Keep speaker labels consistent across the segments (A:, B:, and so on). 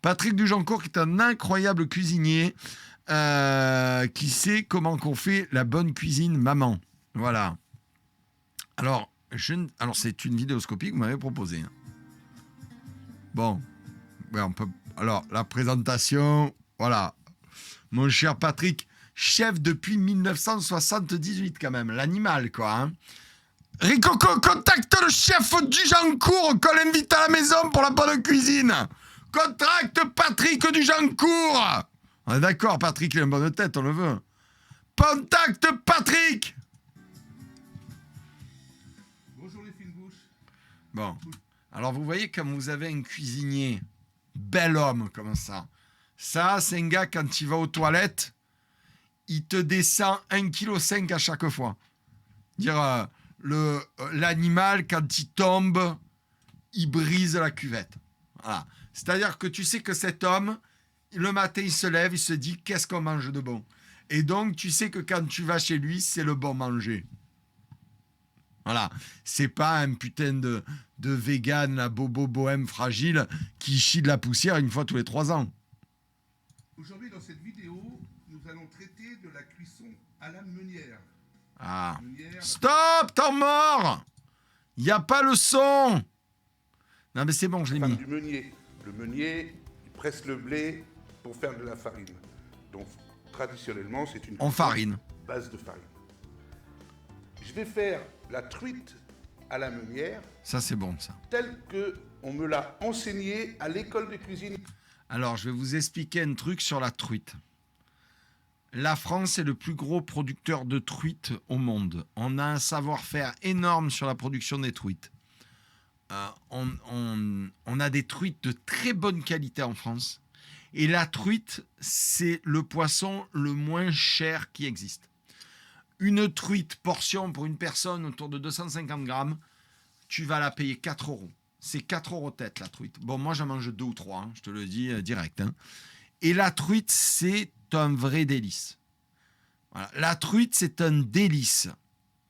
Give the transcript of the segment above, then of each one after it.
A: Patrick Dujancourt, qui est un incroyable cuisinier, qui sait comment qu'on fait la bonne cuisine maman. Voilà. Alors, c'est une vidéoscopie que vous m'avez proposée. Bon. Ouais, on peut... Alors, la présentation, voilà. Mon cher Patrick, chef depuis 1978 quand même, l'animal quoi. Hein. Ricoco, contacte le chef Dujancourt qu'on l'invite à la maison pour la bonne cuisine. Contacte Patrick Dujancourt. On est d'accord, Patrick, il a une bonne tête, on le veut. Contacte Patrick.
B: Bonjour les fines bouches.
A: Bon, alors vous voyez comme vous avez un cuisinier, bel homme comme ça. Ça, c'est un gars, quand il va aux toilettes, il te descend 1,5 kg à chaque fois. Dire l'animal, quand il tombe, il brise la cuvette. Voilà. C'est-à-dire que tu sais que cet homme, le matin, il se lève, il se dit « Qu'est-ce qu'on mange de bon ?» Et donc, tu sais que quand tu vas chez lui, c'est le bon manger. Voilà. C'est pas un putain de vegan, la bobo bohème fragile, qui chie de la poussière une fois tous les 3 ans.
B: Aujourd'hui, dans cette vidéo, nous allons traiter de la cuisson à la meunière.
A: Ah.
B: Meunière.
A: Stop, t'en mort. Il n'y a pas le son. Non, mais c'est bon, je l'ai mis.
B: Du meunier. Le meunier, il presse le blé pour faire de la farine. Donc, traditionnellement, c'est une
A: farine.
B: Base de farine. Je vais faire la truite à la meunière.
A: Ça, c'est bon, ça.
B: Telle qu'on me l'a enseignée à l'école de cuisine.
A: Alors, je vais vous expliquer un truc sur la truite. La France est le plus gros producteur de truites au monde. On a un savoir-faire énorme sur la production des truites. On a des truites de très bonne qualité en France. Et la truite, c'est le poisson le moins cher qui existe. Une truite portion pour une personne autour de 250 grammes, tu vas la payer 4 euros. C'est 4 euros tête, la truite. Bon, moi, j'en mange 2 ou 3, hein, je te le dis direct. Hein. Et la truite, c'est un vrai délice. Voilà. La truite, c'est un délice.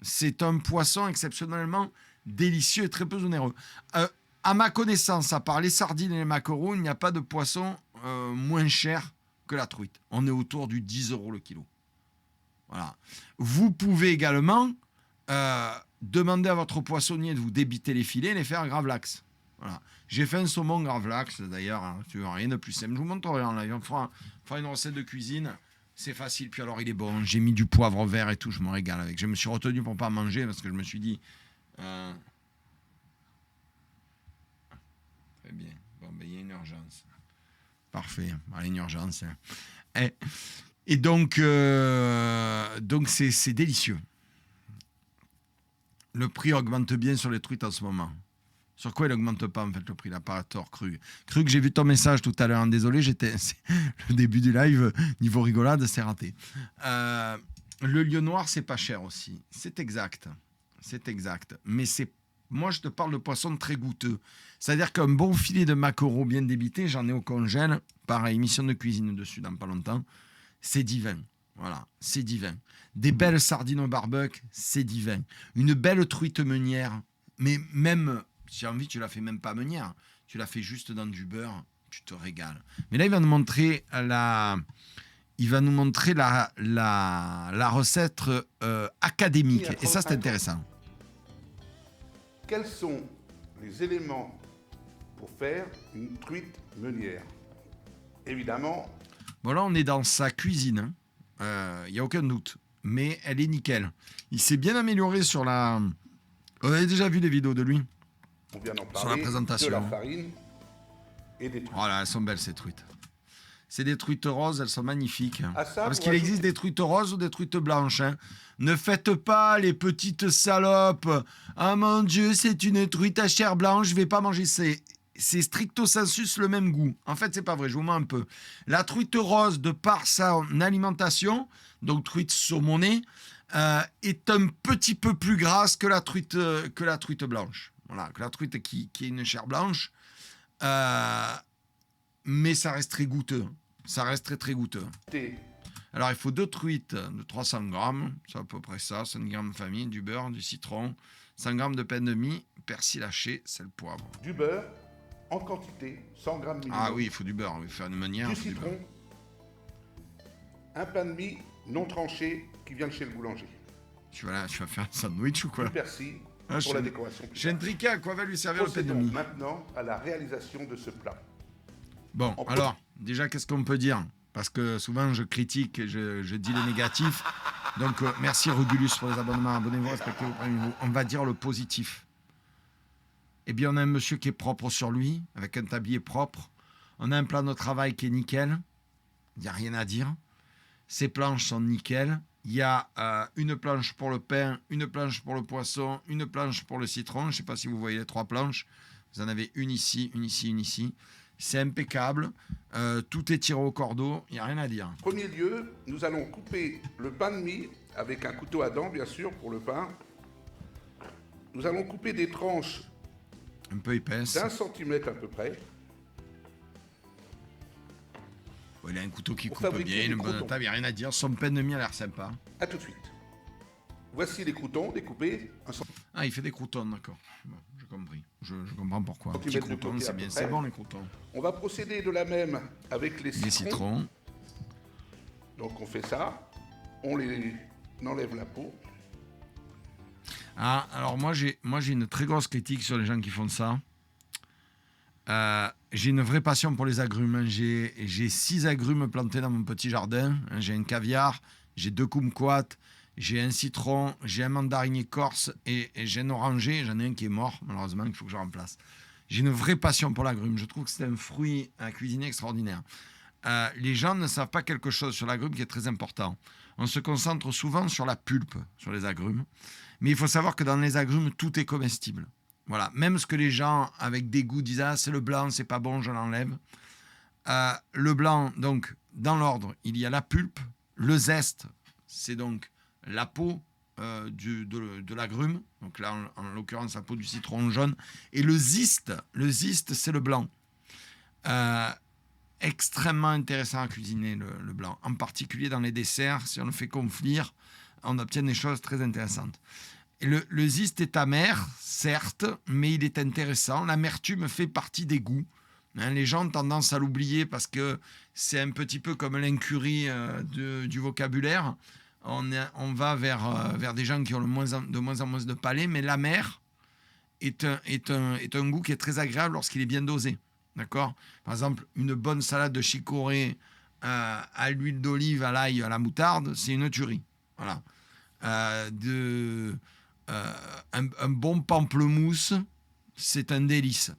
A: C'est un poisson exceptionnellement délicieux et très peu onéreux. À ma connaissance, à part les sardines et les maquereaux, il n'y a pas de poisson moins cher que la truite. On est autour du 10 euros le kilo. Voilà. Vous pouvez également demander à votre poissonnier de vous débiter les filets et les faire gravlax. Voilà. J'ai fait un saumon gravlax d'ailleurs, hein, tu vois, rien de plus simple. Je vous montrerai en live. On fera une recette de cuisine. C'est facile. Puis alors, il est bon. J'ai mis du poivre vert et tout. Je me régale avec. Je me suis retenu pour ne pas manger parce que je me suis dit. Très bien. Bon, ben, il y a une urgence. Parfait. Allez, une urgence. Et donc c'est délicieux. Le prix augmente bien sur les truites en ce moment. Sur quoi il n'augmente pas, en fait, le prix? L'apparateur cru. Cru que j'ai vu ton message tout à l'heure. Désolé, le début du live, niveau rigolade, c'est raté. Le lieu noir, c'est pas cher aussi. C'est exact. C'est exact. Mais moi, je te parle de poisson très goûteux. C'est-à-dire qu'un bon filet de maquereau bien débité, j'en ai au congèle. Pareil, émission de cuisine dessus dans pas longtemps. C'est divin. Voilà, c'est divin. Des belles sardines au barbecue, c'est divin. Une belle truite meunière, mais même, si tu as envie, tu la fais même pas meunière. Tu la fais juste dans du beurre, tu te régales. Mais là, il va nous montrer la recette académique. Et ça, c'est intéressant.
B: Quels sont les éléments pour faire une truite meunière? Évidemment.
A: Bon, là, on est dans sa cuisine. Il n'y a aucun doute. Mais elle est nickel. Il s'est bien amélioré sur la... On avait déjà vu des vidéos de lui.
B: On vient d'en parler.
A: Sur la présentation.
B: De la farine et des truites.
A: Voilà, elles sont belles, ces truites. C'est des truites roses, elles sont magnifiques. Parce qu'il
B: ajouter...
A: existe des truites roses ou des truites blanches. Hein. Ne faites pas les petites salopes. Ah mon Dieu, c'est une truite à chair blanche, je vais pas manger. C'est stricto sensus le même goût. En fait, c'est pas vrai, je vous mens un peu. La truite rose, de par son alimentation, donc truite saumonée, est un petit peu plus grasse que la truite blanche. Voilà, que la truite qui est une chair blanche. Mais ça reste très goûteux. Ça reste très très goûteux. Alors il faut 2 truites de 300 grammes, c'est à peu près ça, 100 grammes de famille, du beurre, du citron, 100 grammes de pain de mie, persil haché, sel, poivre.
B: Du beurre, en quantité, 100 grammes minimum.
A: Ah oui, il faut du beurre, il faut faire une meunière.
B: Du citron, un pain de mie non tranché qui vient de chez le boulanger.
A: Tu vas faire un sandwich ou quoi?
B: Du persil
A: Ah,
B: pour la décoration.
A: J'ai intriqué à quoi va lui servir le pain de
B: Procédons
A: mie.
B: maintenant à la réalisation de ce plat.
A: Bon, alors, déjà, qu'est-ce qu'on peut dire? Parce que souvent, je critique et je dis les négatifs. Donc, merci Rugulus pour les abonnements. Abonnez-vous, respectez-vous, prenez-vous. On va dire le positif. Eh bien, on a un monsieur qui est propre sur lui, avec un tablier propre. On a un plan de travail qui est nickel. Il n'y a rien à dire. Ses planches sont nickel. Il y a une planche pour le pain, une planche pour le poisson, une planche pour le citron. Je ne sais pas si vous voyez les 3 planches. Vous en avez une ici, une ici, une ici. C'est impeccable. Tout est tiré au cordeau. Il n'y a rien à dire.
B: En premier lieu, nous allons couper le pain de mie avec un couteau à dents, bien sûr, pour le pain. Nous allons couper des tranches
A: Un peu épaisse.
B: d'1 centimètre à peu près.
A: Il a un couteau qui
B: Pour
A: coupe
B: fabriquer
A: bien,
B: des
A: une bonne
B: croûtons.
A: table, il n'y a rien à dire. Son pain de mie a l'air sympa.
B: A tout de suite. Voici les croûtons découpés.
A: Ah, il fait des croûtons, d'accord. Bon, j'ai compris. Je comprends pourquoi. Petit
B: Centimètre de
A: croûton,
B: côté à
A: c'est
B: peu
A: bien.
B: près.
A: C'est bon les croûtons.
B: On va procéder de la même avec les
A: Les
B: citrons.
A: citrons.
B: Donc on fait ça. On enlève la peau.
A: Ah, alors moi j'ai une très grosse critique sur les gens qui font ça. J'ai une vraie passion pour les agrumes. Hein. J'ai 6 agrumes plantés dans mon petit jardin. Hein. J'ai un caviar, j'ai 2 kumquats, j'ai un citron, j'ai un mandarinier corse et j'ai un oranger. J'en ai un qui est mort, malheureusement, qu'il faut que je remplace. J'ai une vraie passion pour l'agrume. Je trouve que c'est un fruit à cuisiner extraordinaire. Les gens ne savent pas quelque chose sur l'agrume qui est très important. On se concentre souvent sur la pulpe, sur les agrumes. Mais il faut savoir que dans les agrumes, tout est comestible. Voilà, même ce que les gens avec dégoût disent, ah, c'est le blanc, c'est pas bon, je l'enlève. Le blanc, donc, dans l'ordre, il y a la pulpe, le zeste, c'est donc la peau de l'agrume, donc là, en l'occurrence, la peau du citron jaune, et le zeste, c'est le blanc. Extrêmement intéressant à cuisiner, le blanc, en particulier dans les desserts, si on le fait confire, on obtient des choses très intéressantes. Et le zeste est amer, certes, mais il est intéressant. L'amertume fait partie des goûts. Hein, les gens ont tendance à l'oublier parce que c'est un petit peu comme l'incurie du vocabulaire. On va vers des gens qui ont de moins en moins de palais, mais l'amer est un goût qui est très agréable lorsqu'il est bien dosé. D'accord ? Par exemple, une bonne salade de chicorée à l'huile d'olive, à l'ail, à la moutarde, c'est une tuerie. Voilà. Un bon pamplemousse, c'est un délice.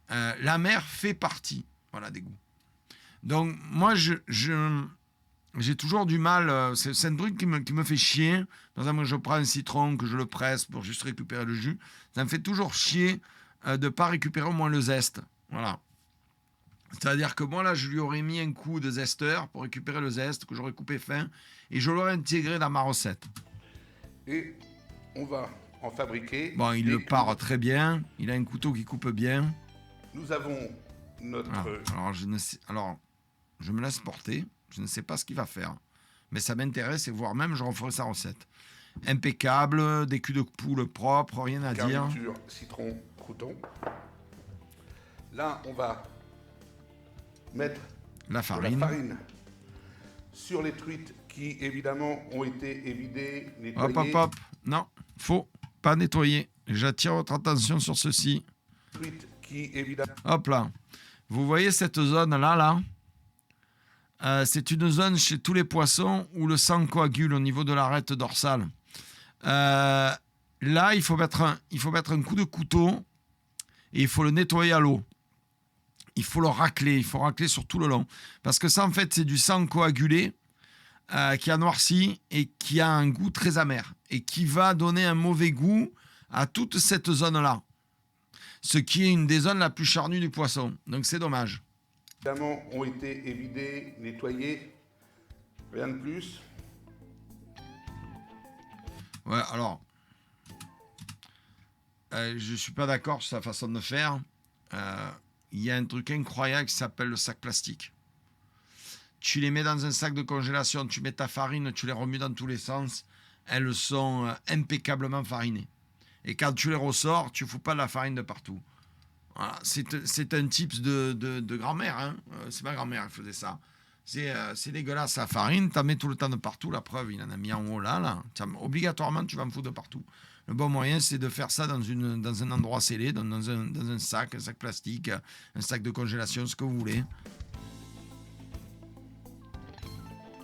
A: La mer fait partie, voilà, des goûts. Donc moi, j'ai toujours du mal. C'est un truc qui me fait chier. Par exemple, je prends un citron que je le presse pour juste récupérer le jus. Ça me fait toujours chier de ne pas récupérer au moins le zeste. Voilà. C'est-à-dire que moi, là, je lui aurais mis un coup de zesteur pour récupérer le zeste que j'aurais coupé fin et je l'aurais intégré dans ma recette.
B: Et on va en fabriquer.
A: Bon, il le part très bien. Il a un couteau qui coupe bien.
B: Nous avons notre...
A: Alors, je me laisse porter. Je ne sais pas ce qu'il va faire. Mais ça m'intéresse et voire même, je referai sa recette. Impeccable, des culs de poule propres, rien à dire.
B: Garniture, citron, croûton. Là, on va mettre
A: La
B: de
A: farine.
B: la farine sur les truites qui, évidemment, ont été évidées, nettoyées.
A: Hop. Non, faut pas nettoyer. J'attire votre attention sur ceci.
B: Truites qui, évidemment...
A: Hop là. Vous voyez cette zone-là, c'est une zone chez tous les poissons où le sang coagule au niveau de l'arête dorsale. Là, il faut mettre un coup de couteau et il faut le nettoyer à l'eau. Il faut le racler, il faut racler sur tout le long. Parce que ça, en fait, c'est du sang coagulé qui a noirci et qui a un goût très amer et qui va donner un mauvais goût à toute cette zone-là. Ce qui est une des zones la plus charnues du poisson. Donc, c'est dommage.
B: Évidemment, ont été évidées, nettoyées. Rien de plus.
A: Ouais, alors... je ne suis pas d'accord sur sa façon de faire. Il y a un truc incroyable qui s'appelle le sac plastique. Tu les mets dans un sac de congélation, tu mets ta farine, tu les remues dans tous les sens. Elles sont impeccablement farinées. Et quand tu les ressors, tu ne fous pas de la farine de partout. Voilà, c'est un tips de grand-mère. Hein. C'est ma grand-mère qui faisait ça. C'est dégueulasse la farine, t'en mets tout le temps de partout. La preuve, il en a mis en haut là. Obligatoirement, tu vas me foutre de partout. Le bon moyen, c'est de faire ça dans un endroit scellé, dans un sac plastique, un sac de congélation, ce que vous voulez.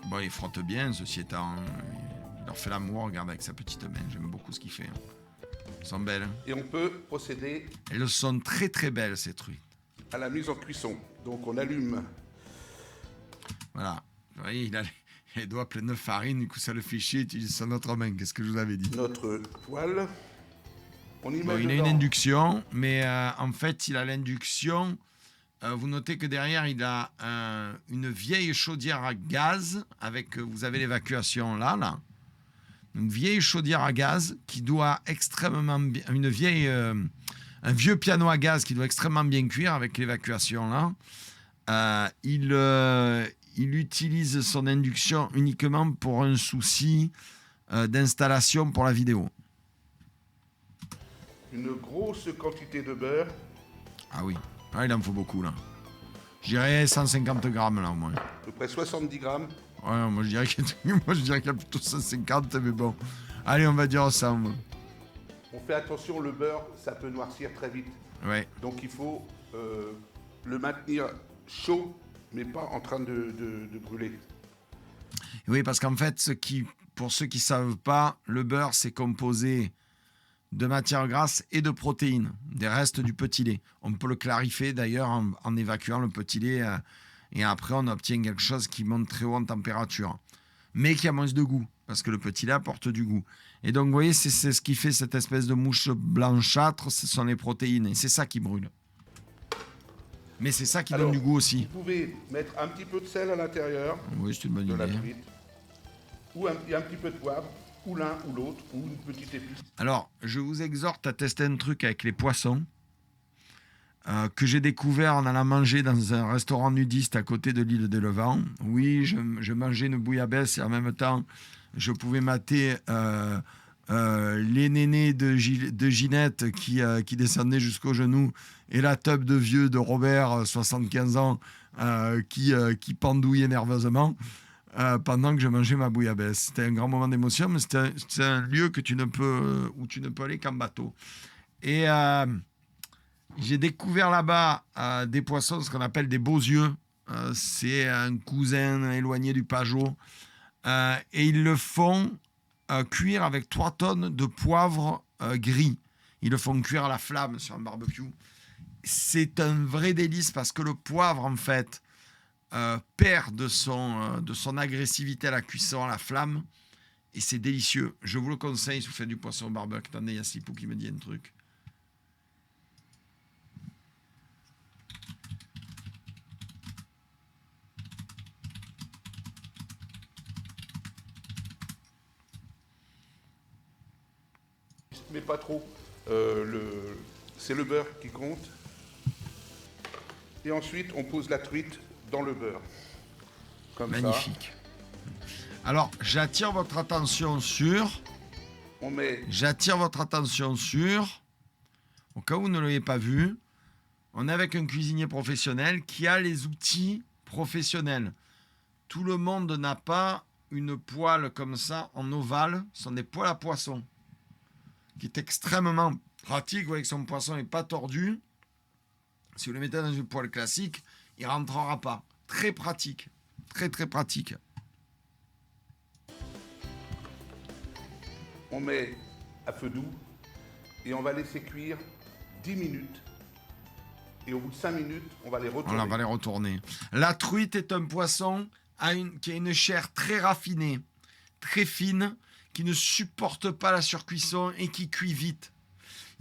A: Bon, il frotte bien, ceci étant. Il leur fait l'amour, regarde, avec sa petite main. J'aime beaucoup ce qu'il fait. Elles sont belles.
B: Et on peut procéder
A: Elles sont très très belles, ces truites.
B: à la mise en cuisson. Donc on allume.
A: Voilà. Vous voyez, il a les doigts pleins de farine, du coup ça le fait chier, il utilise son autre main. Qu'est-ce que je vous avais dit?
B: Notre poêle. On y met
A: Bon, il a
B: dedans
A: une induction, mais en fait, il a l'induction. Vous notez que derrière, il a une vieille chaudière à gaz, avec, vous avez l'évacuation là. Une vieille chaudière à gaz qui doit extrêmement bien. Un vieux piano à gaz qui doit extrêmement bien cuire avec l'évacuation là. Il utilise son induction uniquement pour un souci d'installation pour la vidéo.
B: une grosse quantité de beurre.
A: Ah oui, il en faut beaucoup là. Je dirais 150 grammes là au moins.
B: À peu près 70 grammes.
A: Ouais, moi je dirais qu'il y a plutôt 150, mais bon. Allez, on va dire ça.
B: On fait attention, le beurre, ça peut noircir très vite.
A: Ouais.
B: Donc il faut le maintenir chaud, mais pas en train de brûler.
A: Oui, parce qu'en fait, pour ceux qui ne savent pas, le beurre, c'est composé de matières grasses et de protéines, des restes du petit lait. On peut le clarifier d'ailleurs en évacuant le petit lait et après on obtient quelque chose qui monte très haut en température, mais qui a moins de goût, parce que le petit lait apporte du goût. Et donc vous voyez, c'est ce qui fait cette espèce de mouche blanchâtre, ce sont les protéines, et c'est ça qui brûle. Mais c'est ça qui donne du goût aussi.
B: Vous pouvez mettre un petit peu de sel à l'intérieur
A: Oui, c'est une bonne
B: de la
A: idée.
B: truite, ou un petit peu de poivre, ou l'un ou l'autre, ou une petite épice.
A: Alors, je vous exhorte à tester un truc avec les poissons que j'ai découvert en allant manger dans un restaurant nudiste à côté de l'île de Levant. Oui, je mangeais une bouillabaisse et en même temps, je pouvais mater les nénés de Ginette qui descendaient jusqu'aux genoux et la teub de vieux de Robert, 75 ans, qui pendouillait nerveusement. Pendant que je mangeais ma bouillabaisse. C'était un grand moment d'émotion, mais c'est un lieu où tu ne peux aller qu'en bateau. Et j'ai découvert là-bas des poissons, ce qu'on appelle des beaux yeux. C'est un cousin éloigné du pajot. Et ils le font cuire avec 3 tonnes de poivre gris. Ils le font cuire à la flamme sur un barbecue. C'est un vrai délice parce que le poivre, en fait, perd de son agressivité à la cuisson, à la flamme, et c'est délicieux. Je vous le conseille si vous faites du poisson au barbecue. Attendez, il y a Sipou qui me dit un truc.
B: Mais pas trop. C'est le beurre qui compte. Et ensuite, on pose la truite dans le beurre. Comme
A: magnifique. Alors, j'attire votre attention sur... au cas où vous ne l'ayez pas vu, on est avec un cuisinier professionnel qui a les outils professionnels. Tout le monde n'a pas une poêle comme ça en ovale, ce sont des poêles à poisson, qui est extrêmement pratique. Vous voyez que son poisson n'est pas tordu. Si vous le mettez dans une poêle classique, il ne rentrera pas. Très pratique. Très très pratique.
B: On met à feu doux et on va laisser cuire 10 minutes. Et au bout de 5 minutes, on va les retourner.
A: On va les retourner. La truite est un poisson qui a une chair très raffinée, très fine, qui ne supporte pas la surcuisson et qui cuit vite.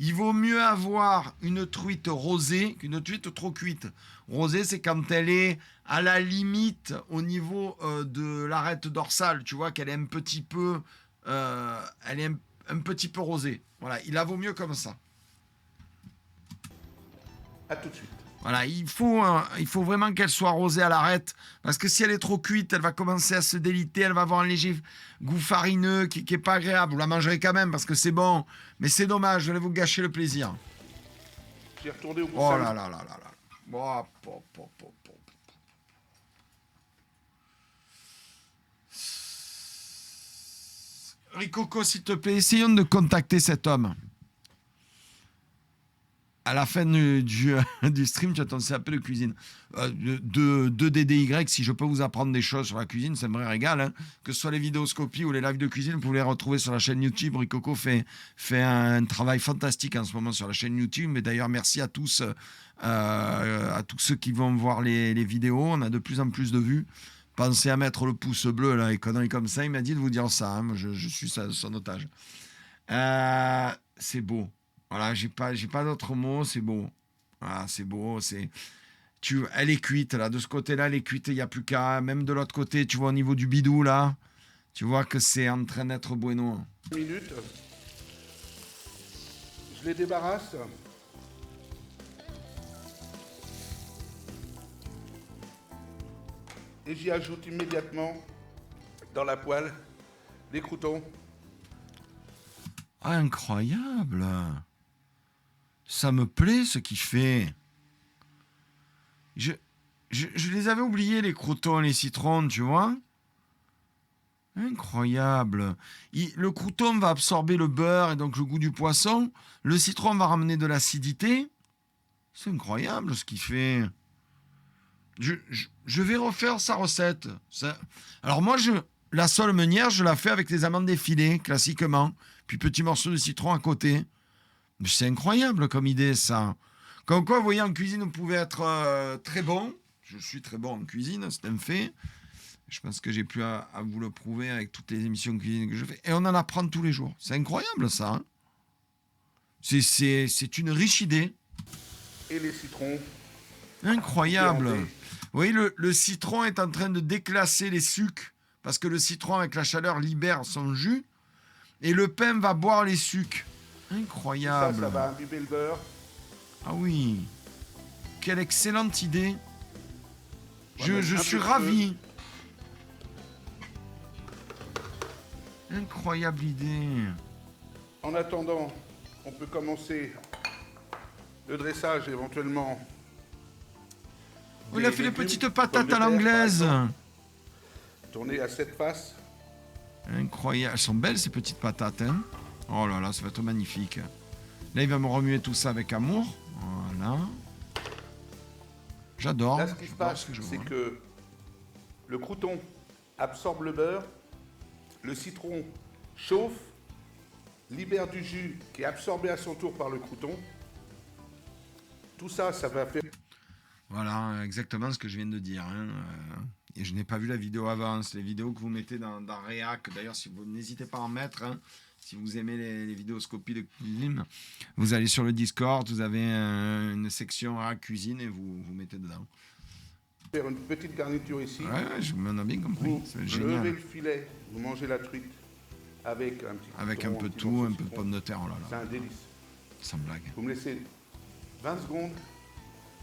A: Il vaut mieux avoir une truite rosée qu'une truite trop cuite. Rosée, c'est quand elle est à la limite au niveau de l'arête dorsale. Tu vois qu'elle est un petit peu, un petit peu rosée. Voilà, il la vaut mieux comme ça.
B: À tout de suite.
A: Voilà, il faut vraiment qu'elle soit rosée à l'arête, parce que si elle est trop cuite, elle va commencer à se déliter, elle va avoir un léger goût farineux qui est pas agréable. Vous la mangerez quand même parce que c'est bon, mais c'est dommage, je vais vous gâcher le plaisir.
B: J'ai retourné au bout
A: Oh
B: de
A: là là là là là. Oh, po, po, po, po. Ricoco, s'il te plaît, essayons de contacter cet homme. À la fin du stream, tu as ton CAP de cuisine. De DDY, si je peux vous apprendre des choses sur la cuisine, ça me régal. Hein. Que ce soit les vidéoscopies ou les lives de cuisine, vous pouvez les retrouver sur la chaîne YouTube. Ricoco fait un travail fantastique en ce moment sur la chaîne YouTube. Mais d'ailleurs, merci à tous ceux qui vont voir les vidéos. On a de plus en plus de vues. Pensez à mettre le pouce bleu, là, et conneries comme ça. Il m'a dit de vous dire ça. Hein. Moi, je suis son otage. C'est beau. Voilà, j'ai pas d'autres mots, c'est beau. Voilà, c'est beau, elle est cuite, là, de ce côté-là, elle est cuite, il n'y a plus qu'à, même de l'autre côté, tu vois, au niveau du bidou, là, tu vois que c'est en train d'être bueno.
B: 1 minute. Je les débarrasse. Et j'y ajoute immédiatement, dans la poêle, les croûtons.
A: Ah, incroyable! Ça me plaît ce qu'il fait. Je les avais oubliés, les croûtons, les citrons, tu vois. Incroyable. Le crouton va absorber le beurre et donc le goût du poisson. Le citron va ramener de l'acidité. C'est incroyable ce qu'il fait. Je vais refaire sa recette. Alors moi, la sole meunière, je la fais avec les amandes effilées, classiquement. Puis petit morceau de citron à côté. C'est incroyable comme idée, ça. Comme quoi, vous voyez, en cuisine, vous pouvez être très bon. Je suis très bon en cuisine, c'est un fait. Je pense que j'ai pu à vous le prouver avec toutes les émissions de cuisine que je fais. Et on en apprend tous les jours. C'est incroyable, ça. Hein. C'est une riche idée.
B: Et les citrons.
A: Incroyable. Vous voyez, le citron est en train de déclasser les sucs. Parce que le citron, avec la chaleur, libère son jus. Et le pain va boire les sucs. Incroyable.
B: Ça va imbiber le beurre.
A: Ah oui. Quelle excellente idée. Je suis ravi. Incroyable idée.
B: En attendant, on peut commencer le dressage éventuellement.
A: Il a fait les petites patates à l'anglaise.
B: Tourner à 7 faces.
A: Incroyable. Elles sont belles ces petites patates. Hein. Oh là là, ça va être magnifique. Là, il va me remuer tout ça avec amour. Voilà. J'adore.
B: Là, ce qui se passe, c'est que le crouton absorbe le beurre, le citron chauffe, libère du jus qui est absorbé à son tour par le crouton. Tout ça, ça va faire...
A: Voilà, exactement ce que je viens de dire. Hein. Et je n'ai pas vu la vidéo avant. C'est les vidéos que vous mettez dans Réac. D'ailleurs, si vous n'hésitez pas à en mettre... Hein. Si vous aimez les vidéoscopies de cuisine, vous allez sur le Discord, vous avez une section à cuisine et vous mettez dedans.
B: Faire une petite garniture ici.
A: Ouais, je m'en ai bien compris.
B: C'est
A: génial.
B: Levez le filet, vous mangez la truite avec un petit
A: avec
B: citron,
A: un peu de
B: petit
A: tout,
B: morceau
A: un
B: de
A: peu de
B: citron.
A: pommes de terre. Oh là
B: C'est
A: là.
B: un délice.
A: Sans blague.
B: Vous me laissez 20 secondes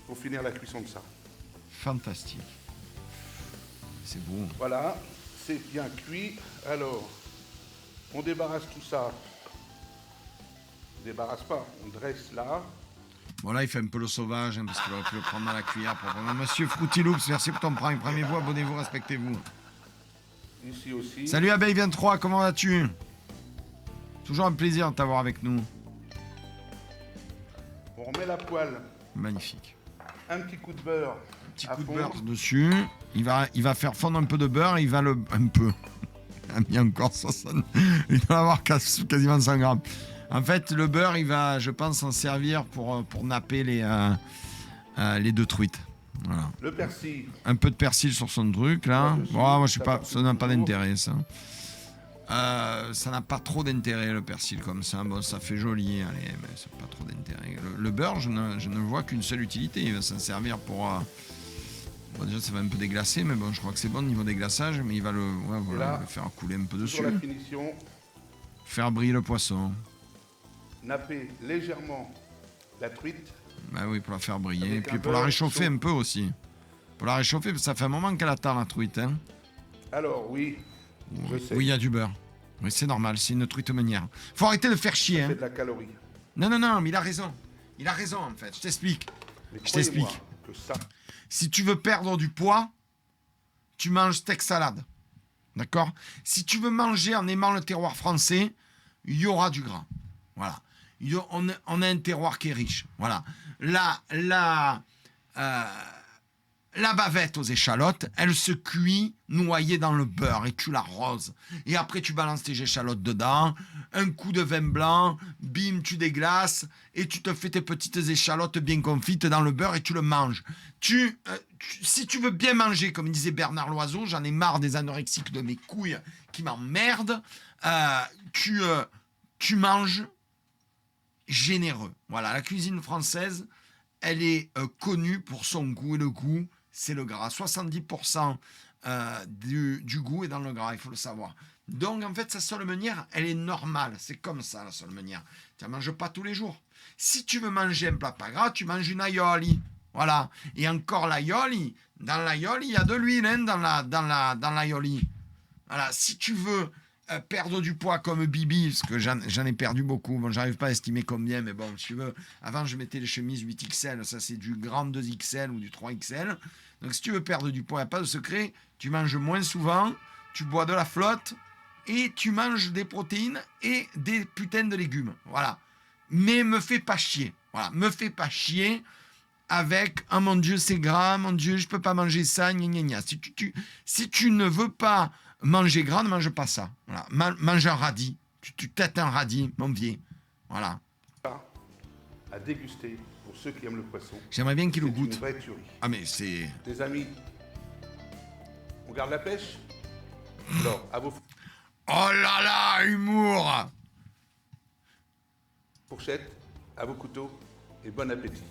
B: pour finir la cuisson de ça.
A: Fantastique. C'est beau.
B: Voilà, c'est bien cuit. Alors, on débarrasse tout ça. On débarrasse pas, on dresse là.
A: Bon là, il fait un peu le sauvage, hein, parce qu'il aurait pu le prendre dans la cuillère. Monsieur Fruity Loops, merci pour ton prime. Prenez-vous, abonnez-vous, respectez-vous.
B: Ici aussi.
A: Salut Abeille 23, comment vas-tu? Toujours un plaisir de t'avoir avec nous.
B: On remet la poêle.
A: Magnifique.
B: Un petit coup de beurre.
A: Un petit
B: à
A: coup de
B: fond.
A: beurre dessus. Il va faire fondre un peu de beurre. Il va un peu. Il a mis encore 60. Il doit avoir quasiment 100 grammes. En fait, le beurre, il va, je pense, s'en servir pour napper les deux truites. Voilà.
B: Le persil.
A: Un peu de persil sur son truc, là.
B: Dessus,
A: Bon, moi, je suis pas,
B: part
A: ça n'a pas
B: toujours.
A: d'intérêt, ça. Ça n'a pas trop d'intérêt, le persil, comme ça. Bon, ça fait joli, allez, mais ça n'a pas trop d'intérêt. Le beurre, je ne vois qu'une seule utilité. Il va s'en servir pour... Bon, déjà, ça va un peu déglacer, mais bon, je crois que c'est bon au niveau des glaçages, mais il va il va le faire couler un peu dessus.
B: Sur la finition,
A: Faire briller le poisson.
B: napper légèrement la truite.
A: Bah oui, pour la faire briller. Et
B: Avec
A: puis
B: un
A: pour la
B: beurre
A: réchauffer
B: chaud.
A: un peu aussi. Pour la réchauffer, parce que ça fait un moment qu'elle attend, la truite. Hein.
B: Alors oui, je sais,
A: Oui, il y a du beurre. Oui, c'est normal, c'est une truite meunière. Faut arrêter de faire chier.
B: c'est
A: Hein.
B: de la calorie.
A: Non, mais il a raison. Il a raison, en fait. Je t'explique.
B: Mais
A: Je
B: croyez-moi
A: t'explique.
B: que ça,
A: Si tu veux perdre du poids, tu manges steak salade. D'accord? Si tu veux manger en aimant le terroir français, il y aura du gras. Voilà. On a un terroir qui est riche. Voilà. La bavette aux échalotes, elle se cuit noyée dans le beurre et tu l'arroses. Et après, tu balances tes échalotes dedans, un coup de vin blanc, bim, tu déglaces et tu te fais tes petites échalotes bien confites dans le beurre et tu le manges. Si tu veux bien manger, comme disait Bernard Loiseau, j'en ai marre des anorexiques de mes couilles qui m'emmerdent, tu manges généreux. Voilà, la cuisine française, elle est connue pour son goût et le goût, c'est le gras. 70% du goût est dans le gras, il faut le savoir. Donc, en fait, sa seule meunière, elle est normale. C'est comme ça, la seule meunière. Tu ne manges pas tous les jours. Si tu veux manger un plat pas gras, tu manges une aioli. Voilà. Et encore l'aioli, dans l'aioli, il y a de l'huile hein, dans l'aioli. Voilà. Si tu veux perdre du poids comme Bibi, parce que j'en ai perdu beaucoup. Bon, j'arrive pas à estimer combien, mais bon, si tu veux, avant je mettais les chemises 8XL, ça c'est du grand 2XL ou du 3XL. Donc si tu veux perdre du poids, il n'y a pas de secret, tu manges moins souvent, tu bois de la flotte et tu manges des protéines et des putains de légumes. Voilà. Mais me fais pas chier. Voilà, me fais pas chier avec « Ah mon Dieu, c'est gras, mon Dieu, je peux pas manger ça, gna gna gna ». Si tu ne veux pas manger gras, ne mange pas ça. Voilà. Mange un radis. Tu têtes un radis, mon vieux. Voilà.
B: à déguster pour ceux qui aiment le poisson.
A: J'aimerais bien qu'il le
B: C'est
A: goûte.
B: une vraie tuerie.
A: Ah mais c'est...
B: Les amis, on garde la pêche? Alors, à vos
A: Oh là là, humour!
B: fourchettes, à vos couteaux et bon appétit.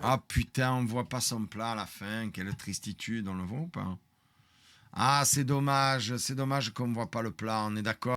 A: Ah putain, on voit pas son plat à la fin. Quelle tristitude, on le voit ou pas? Ah, c'est dommage qu'on voit pas le plat, on est d'accord.